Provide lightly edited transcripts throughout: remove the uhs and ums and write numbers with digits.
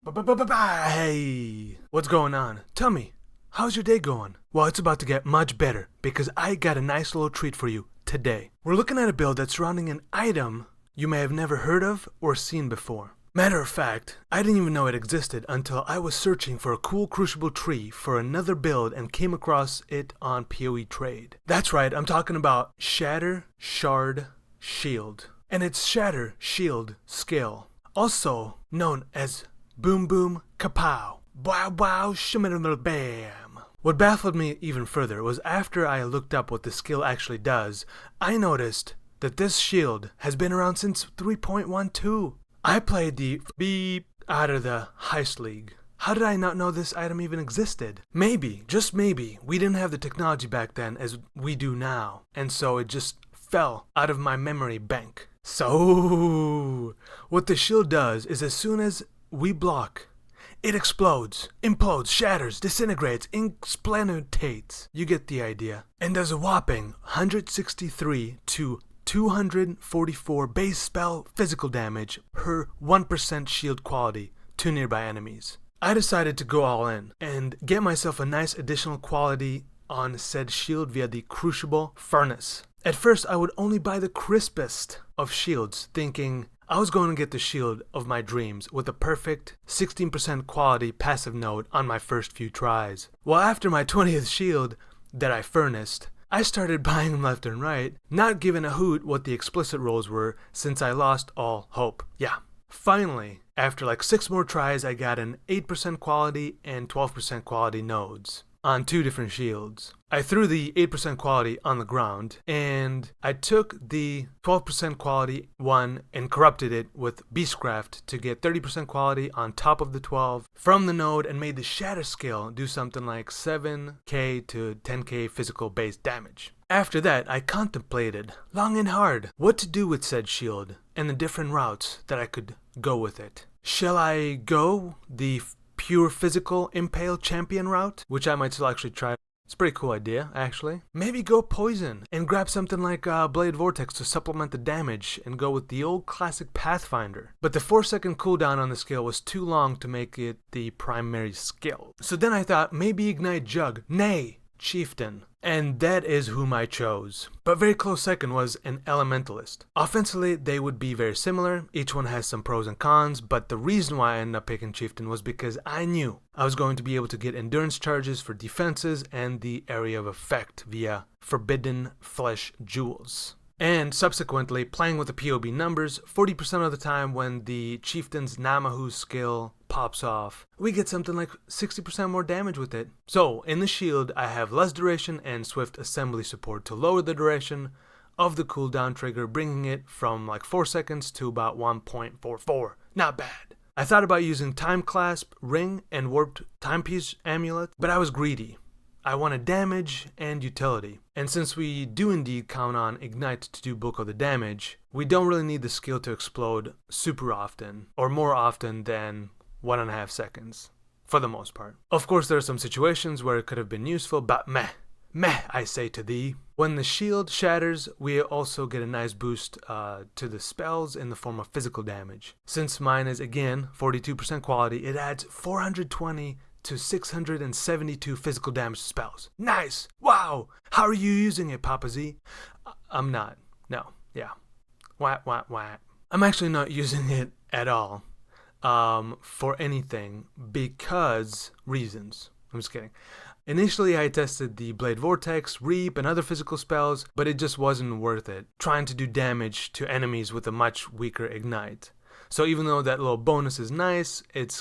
Hey, what's going on? Tell me, how's your day going? Well, it's about to get much better because I got a nice little treat for you today. We're looking at a build that's surrounding an item you may have never heard of or seen before. Matter of fact, I didn't even know it existed until I was searching for a cool crucible tree for another build and came across it on PoE Trade. That's right, I'm talking about Shattershard Shield. And its Shatter Shield skill, also known as Boom Boom Kapow. Wow wow shimmer bam. What baffled me even further was after I looked up what the skill actually does, I noticed that this shield has been around since 3.12. I played the beep out of the Heist League. How did I not know this item even existed? Maybe, just maybe, we didn't have the technology back then as we do now, and so it just fell out of my memory bank. So, what the shield does is as soon as we block, it explodes, implodes, shatters, disintegrates, explanitates. You get the idea. And does a whopping 163 to 244 base spell physical damage per 1% shield quality to nearby enemies. I decided to go all in and get myself a nice additional quality on said shield via the Crucible Furnace. At first, I would only buy the crispest of shields, thinking I was going to get the shield of my dreams with a perfect 16% quality passive node on my first few tries. Well, after my 20th shield that I furnaced, I started buying them left and right, not giving a hoot what the explicit rolls were since I lost all hope. Yeah. Finally, after like 6 more tries, I got an 8% quality and 12% quality nodes on 2 different shields. I threw the 8% quality on the ground, and I took the 12% quality one and corrupted it with Beastcraft to get 30% quality on top of the 12 from the node, and made the Shatter skill do something like 7k to 10k physical base damage. After that, I contemplated long and hard what to do with said shield and the different routes that I could go with it. Shall I go the pure physical impale champion route, which I might still actually try? It's a pretty cool idea, actually. Maybe go poison and grab something like Blade Vortex to supplement the damage and go with the old classic Pathfinder. But the 4-second cooldown on the skill was too long to make it the primary skill. So then I thought maybe Ignite Chieftain. And that is whom I chose. But very close second was an Elementalist. Offensively, they would be very similar. Each one has some pros and cons, but the reason why I ended up picking Chieftain was because I knew I was going to be able to get endurance charges for defenses and the area of effect via Forbidden Flesh Jewels. And subsequently, playing with the POB numbers, 40% of the time when the Chieftain's Namahu skill pops off, we get something like 60% more damage with it. So, in the shield, I have less duration and swift assembly support to lower the duration of the cooldown trigger, bringing it from like 4 seconds to about 1.44. Not bad. I thought about using Time Clasp, Ring, and Warped Timepiece Amulet, but I was greedy. I wanted damage and utility. And since we do indeed count on Ignite to do bulk of the damage, we don't really need the skill to explode super often, or more often than 1.5 seconds, for the most part. Of course, there are some situations where it could have been useful, but meh, I say to thee. When the shield shatters, we also get a nice boost to the spells in the form of physical damage. Since mine is, again, 42% quality, it adds 420 to 672 physical damage to spells. Nice! Wow! How are you using it, Papa Z? I'm not. No. Yeah. Wah. I'm actually not using it at all for anything because reasons. I'm just kidding. Initially, I tested the Blade Vortex, Reap, and other physical spells, but it just wasn't worth it, trying to do damage to enemies with a much weaker Ignite. So even though that little bonus is nice, it's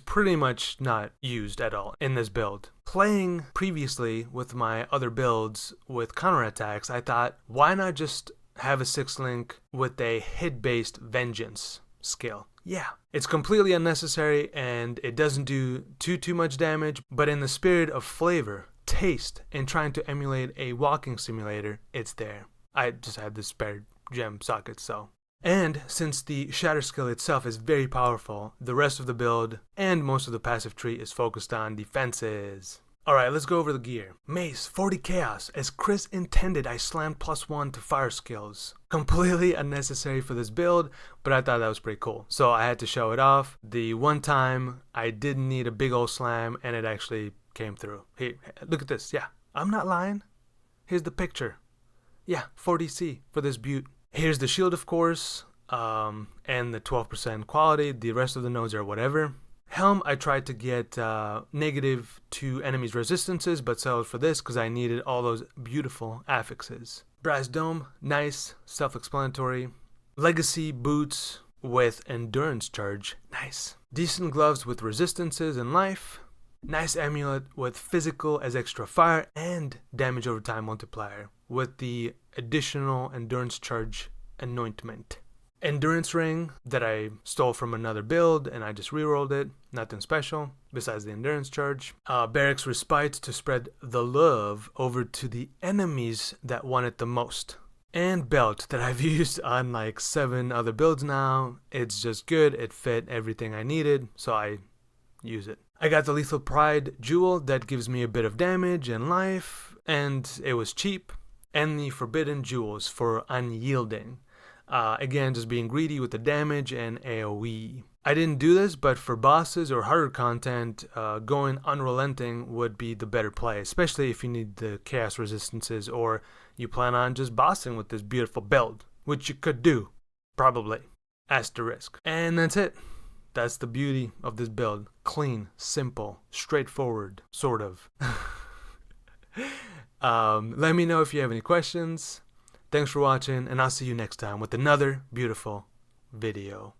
pretty much not used at all in this build. Playing previously with my other builds with counterattacks, I thought, why not just have a 6-link with a hit-based Vengeance skill? Yeah, it's completely unnecessary and it doesn't do too much damage, but in the spirit of flavor, taste, and trying to emulate a walking simulator, it's there. I just had the spare gem sockets, so. And since the Shatter skill itself is very powerful, the rest of the build and most of the passive tree is focused on defenses. Alright, let's go over the gear. Mace, 40 chaos. As Chris intended, I slammed +1 to fire skills. Completely unnecessary for this build, but I thought that was pretty cool. So I had to show it off. The one time I didn't need a big old slam, and it actually came through. Hey, look at this. Yeah, I'm not lying. Here's the picture. Yeah, 40C for this butte. Here's the shield, of course, and the 12% quality. The rest of the nodes are whatever. Helm, I tried to get negative to enemies' resistances, but settled for this because I needed all those beautiful affixes. Brass dome, nice, self-explanatory. Legacy boots with endurance charge, nice. Decent gloves with resistances and life. Nice amulet with physical as extra fire and damage over time multiplier with the additional endurance charge anointment. Endurance ring that I stole from another build and I just rerolled it. Nothing special besides the endurance charge. Barracks respite to spread the love over to the enemies that want it the most. And belt that I've used on like 7 other builds now. It's just good. It fit everything I needed, so I use it. I got the Lethal Pride jewel that gives me a bit of damage and life, and it was cheap. And the Forbidden Jewels for unyielding. Again, just being greedy with the damage and AoE. I didn't do this, but for bosses or harder content, going unrelenting would be the better play, especially if you need the chaos resistances or you plan on just bossing with this beautiful build, which you could do, probably. Asterisk. And that's it. That's the beauty of this build. Clean, simple, straightforward, sort of. Let me know if you have any questions. Thanks for watching, and I'll see you next time with another beautiful video.